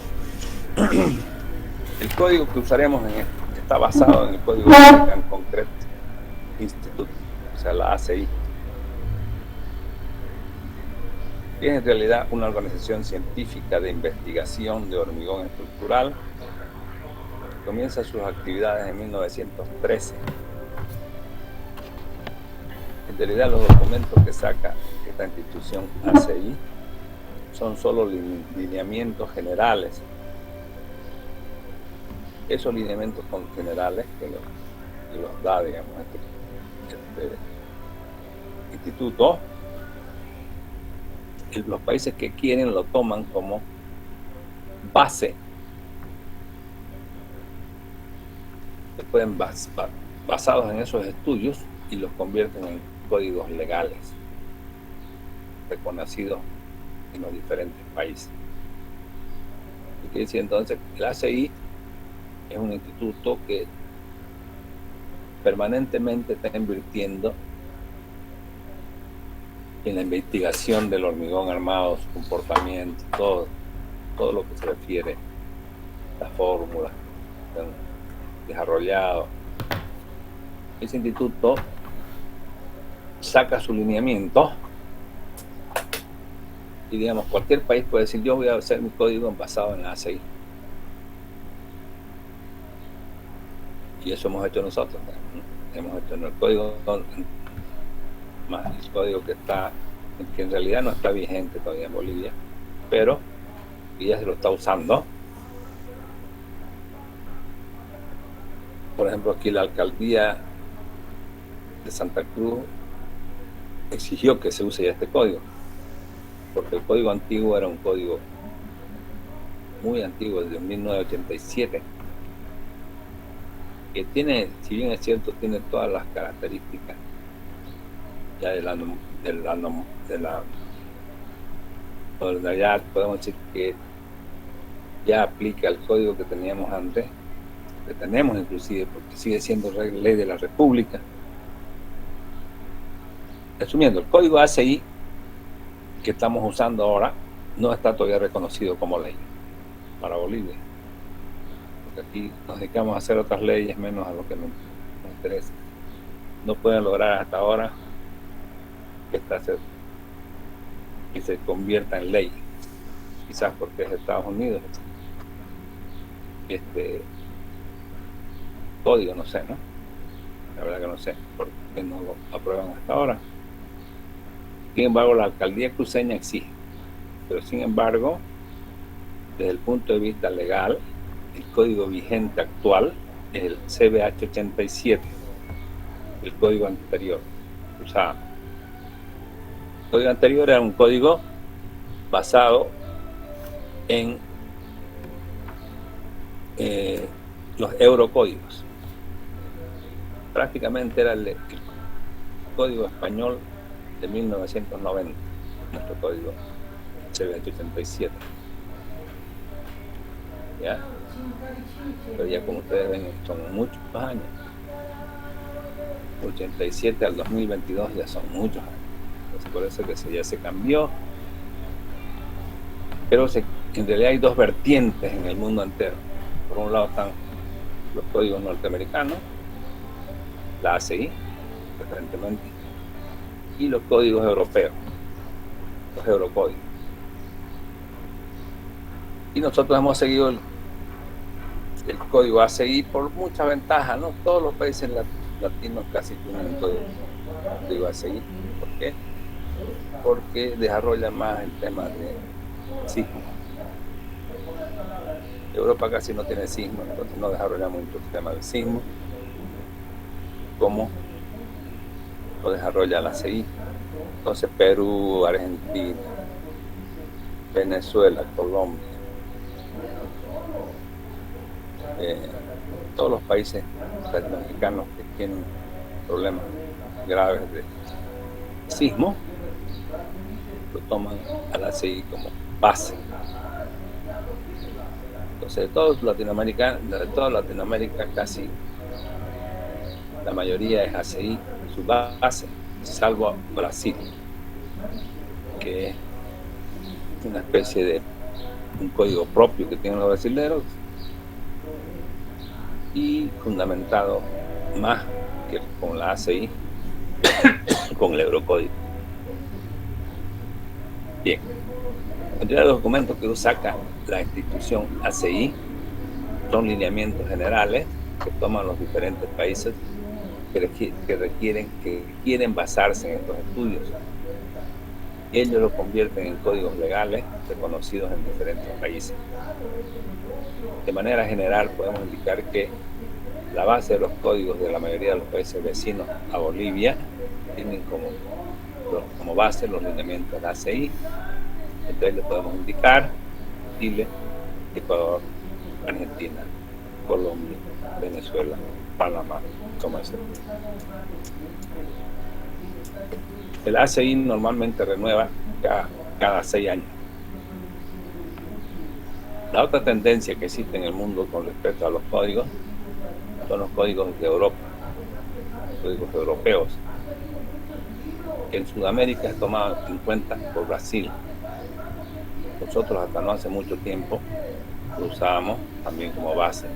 El código que usaremos en está basado en el Código American Concrete Institute, o sea, la ACI. Es en realidad una organización científica de investigación de hormigón estructural. Comienza sus actividades en 1913. En realidad los documentos que saca esta institución ACI son solo lineamientos generales. Esos lineamientos son generales que los da, digamos, este instituto. Los países que quieren lo toman como base. Pueden basados en esos estudios y los convierten en códigos legales reconocidos en los diferentes países. ¿Qué quiere decir entonces? El ACI es un instituto que permanentemente está invirtiendo en la investigación del hormigón armado, su comportamiento, todo lo que se refiere a las fórmulas desarrollado. Ese instituto saca su lineamiento y, digamos, cualquier país puede decir: yo voy a hacer mi código basado en ACI. Y eso hemos hecho nosotros, ¿no? Hemos hecho en el código, más el código que en realidad no está vigente todavía en Bolivia, pero ya se lo está usando. Por ejemplo, aquí la alcaldía de Santa Cruz exigió que se use ya este código, porque el código antiguo era un código muy antiguo, desde 1987, que tiene, si bien es cierto, tiene todas las características ya ya podemos decir que ya aplica el código que teníamos antes, que tenemos inclusive, porque sigue siendo ley de la República. Resumiendo, el código ACI que estamos usando ahora no está todavía reconocido como ley para Bolivia, porque aquí nos dedicamos a hacer otras leyes menos a lo que nos interesa. No pueden lograr hasta ahora que se convierta en ley, quizás porque es Estados Unidos. Este código, no sé, ¿no? La verdad que no sé por qué no lo aprueban hasta ahora. Sin embargo, la alcaldía cruceña exige, pero sin embargo, desde el punto de vista legal, el código vigente actual es el CBH 87, el código anterior. O sea, el código anterior era un código basado en los eurocódigos. Prácticamente era el código español de 1990, nuestro código CBH 87. ¿Ya? Pero ya, como ustedes ven, son muchos años. 87 al 2022 ya son muchos años. Entonces, por eso que ya se cambió. Pero en realidad hay dos vertientes en el mundo entero. Por un lado están los códigos norteamericanos, la ACI, preferentemente, y los códigos europeos, los eurocódigos. Y nosotros hemos seguido el código ACI por muchas ventajas, ¿no? Todos los países latinos casi tienen un código ACI. ¿Por qué? Porque desarrollan más el tema de sismo. Europa casi no tiene sismo, entonces no desarrolla mucho el tema del sismo, como lo desarrolla la ACI. Entonces Perú, Argentina, Venezuela, Colombia, todos los países latinoamericanos que tienen problemas graves de sismo lo toman a la ACI como base. Entonces de toda Latinoamérica casi la mayoría es ACI, su base, salvo Brasil, que es una especie de un código propio que tienen los brasileños, y fundamentado más que con la ACI, con el Eurocódigo. Bien, entre los documentos que saca la institución ACI son lineamientos generales que toman los diferentes países que quieren basarse en estos estudios. Ellos lo convierten en códigos legales reconocidos en diferentes países. De manera general, podemos indicar que la base de los códigos de la mayoría de los países vecinos a Bolivia tienen como base los lineamientos de la ACI. Entonces le podemos indicar Chile, Ecuador, Argentina, Colombia, Venezuela, Panamá, como ese. El ACI normalmente renueva cada 6 años. La otra tendencia que existe en el mundo con respecto a los códigos son los códigos de Europa, códigos europeos, que en Sudamérica es tomado en cuenta por Brasil. Nosotros hasta no hace mucho tiempo lo usábamos también como base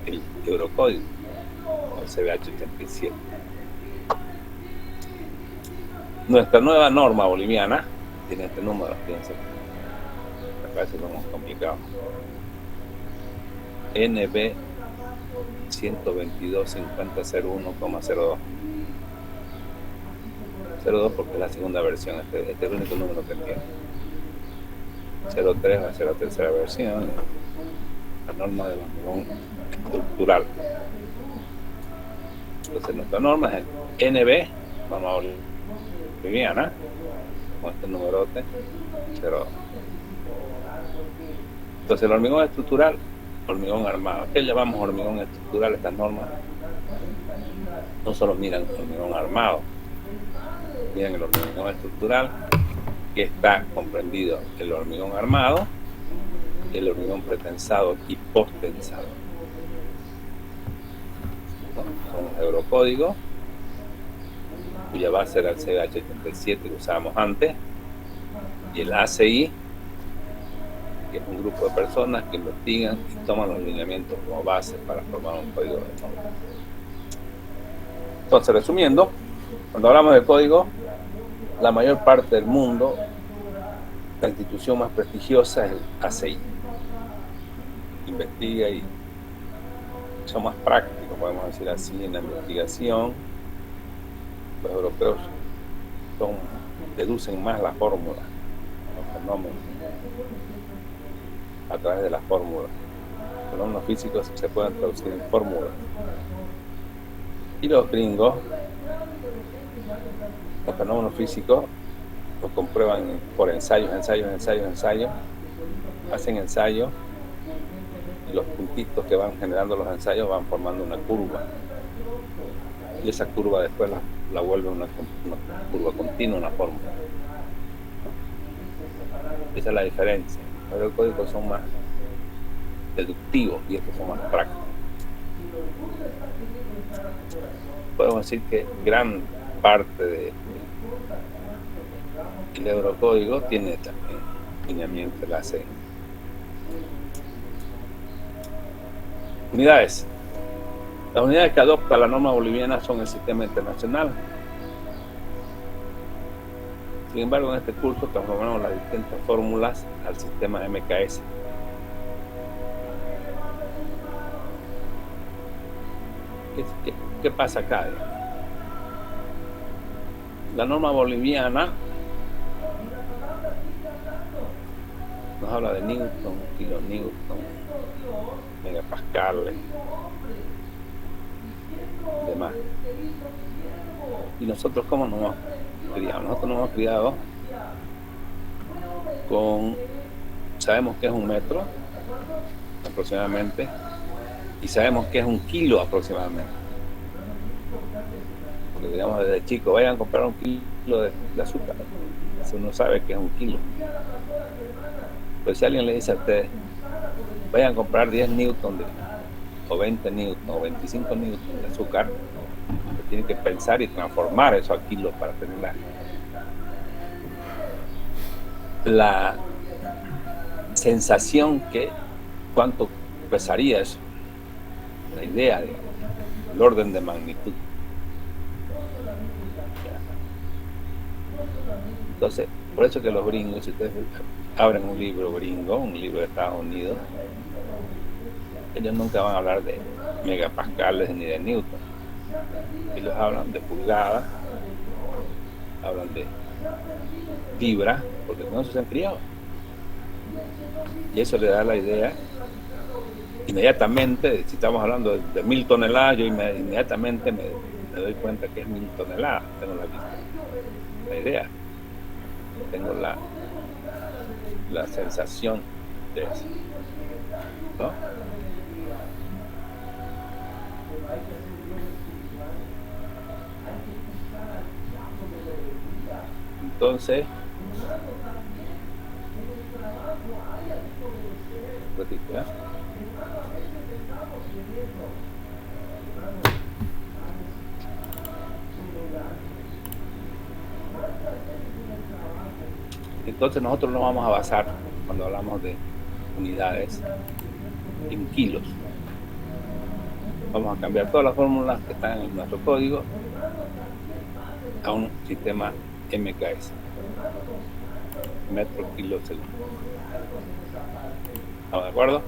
el Eurocódigo, el CBH87. Nuestra nueva norma boliviana tiene este número, fíjense, me parece como complicado. NB 122.50.01,02. 02 porque es la segunda versión, este es el único número que tiene. 03 va a ser la tercera versión, la norma del hormigón estructural. Entonces nuestra norma es el NB, norma boliviana, con este numerote 0. Entonces el hormigón estructural, hormigón armado. ¿Qué llamamos hormigón estructural? Estas normas no solo miran el hormigón armado, miran el hormigón estructural, que está comprendido el hormigón armado, el hormigón pretensado y posttensado. Son los eurocódigos, cuya base era el CBH87 que usábamos antes, y el ACI, que es un grupo de personas que investigan y toman los lineamientos como base para formar un código de norma. Entonces, resumiendo, cuando hablamos de código, la mayor parte del mundo, la institución más prestigiosa es el ACI. Investiga y son más prácticos, podemos decir así, en la investigación. Los europeos deducen más la fórmula, los fenómenos, a través de las fórmulas. Los fenómenos físicos se pueden traducir en fórmulas. Y los gringos, los fenómenos físicos los comprueban por ensayos, hacen ensayos y los puntitos que van generando los ensayos van formando una curva, y esa curva después la vuelve una curva continua, una fórmula. Esa es la diferencia. Los códigos son más deductivos y estos son más prácticos. Podemos decir que gran parte del eurocódigo tiene también lineamiento de la ACI. Unidades. Las unidades que adopta la norma boliviana son el sistema internacional. Sin embargo, en este curso transformamos las distintas fórmulas al sistema MKS. ¿Qué pasa acá? La norma boliviana nos habla de Newton, kilonewton, megapascales, demás. Y nosotros, ¿cómo nos hemos criado? Nosotros nos hemos criado con, sabemos que es 1 metro aproximadamente, y sabemos que es 1 kilo aproximadamente. Porque digamos desde chico, vayan a comprar 1 kilo de azúcar, si uno sabe que es 1 kilo. Pero si alguien le dice a ustedes, vayan a comprar 10 newton o 20 newton o 25 newton de azúcar, tienen que pensar y transformar eso a kilos para tener la sensación que cuánto pesaría eso. la idea, digamos, el orden de magnitud. Entonces, por eso que los gringos, si ustedes abren un libro gringo, un libro de Estados Unidos, ellos nunca van a hablar de megapascales ni de Newton. Ellos hablan de pulgadas, hablan de libras, porque no se han criado. Y eso le da la idea, inmediatamente, si estamos hablando de 1000 toneladas, yo inmediatamente me doy cuenta que es 1000 toneladas, tengo la idea, tengo la sensación de eso, ¿no? Entonces, entonces nosotros nos vamos a basar, cuando hablamos de unidades, en kilos. Vamos a cambiar todas las fórmulas que están en nuestro código a un sistema MKS, metro, kilo, segundo. ¿Estamos de acuerdo?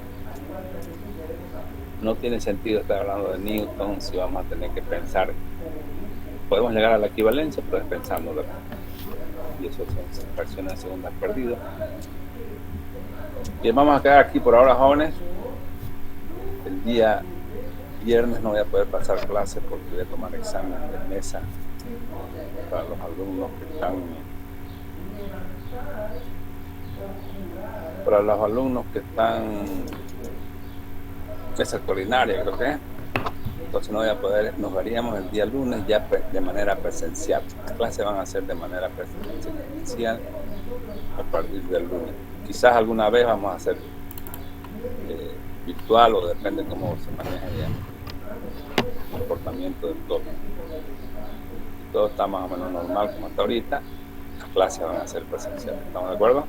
No tiene sentido estar hablando de Newton si vamos a tener que pensar. Podemos llegar a la equivalencia, pero es pensándolo. Y eso son fracciones de segundas perdidas. Bien, vamos a quedar aquí por ahora, jóvenes. El día viernes no voy a poder pasar clases porque voy a tomar examen de mesa para los alumnos que están mesa culinaria, creo que es. Entonces no voy a poder, nos veríamos el día lunes ya de manera presencial. Las clases van a ser de manera presencial a partir del lunes. Quizás alguna vez vamos a hacer virtual, o depende de cómo se maneja ya el comportamiento del todo. Si todo está más o menos normal como hasta ahorita, las clases van a ser presenciales. ¿Estamos de acuerdo?